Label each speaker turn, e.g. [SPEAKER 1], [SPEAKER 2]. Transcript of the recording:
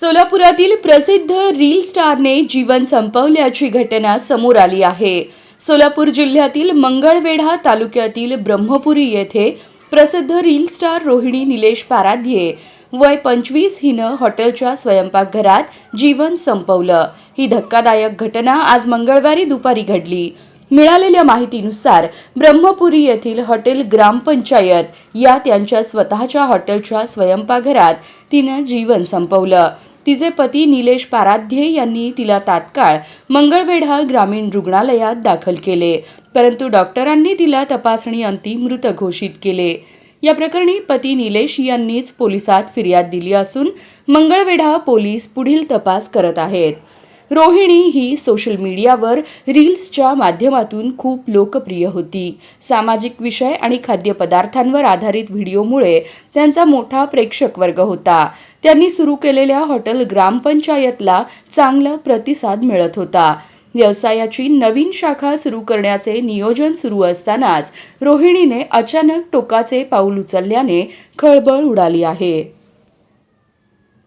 [SPEAKER 1] सोलापुरातील प्रसिद्ध रील स्टारने जीवन संपवल्याची घटना समोर आली आहे. सोलापूर जिल्ह्यातील मंगळवेढा तालुक्यातील ब्रह्मपुरी येथे प्रसिद्ध रील स्टार रोहिणी निलेश पाराध्ये वय 25 हिनं हॉटेलच्या स्वयंपाकघरात जीवन संपवलं. ही धक्कादायक घटना आज मंगळवारी दुपारी घडली. मिळालेल्या माहितीनुसार ब्रह्मपुरी येथील हॉटेल ग्रामपंचायत या त्यांच्या स्वतःच्या हॉटेलच्या स्वयंपाकघरात तिनं जीवन संपवलं. तिचे पती निलेश पाराध्ये यांनी तिला तात्काळ मंगळवेढा ग्रामीण रुग्णालयात दाखल केले, परंतु डॉक्टरांनी तिला तपासणी अंती मृत घोषित केले. या प्रकरणी पती निलेश यांनीच पोलिसात फिर्याद दिली असून मंगळवेढा पोलीस पुढील तपास करत आहेत. रोहिणी ही सोशल मीडियावर रील्सच्या माध्यमातून खूप लोकप्रिय होती. सामाजिक विषय आणि खाद्यपदार्थांवर आधारित व्हिडिओमुळे त्यांचा मोठा प्रेक्षक वर्ग होता. त्यांनी सुरू केलेल्या हॉटेल ग्रामपंचायतला चांगला प्रतिसाद मिळत होता. व्यवसायाची नवीन शाखा सुरू करण्याचे नियोजन सुरू असतानाच रोहिणीने अचानक टोकाचे पाऊल उचलल्याने खळबळ उडाली आहे.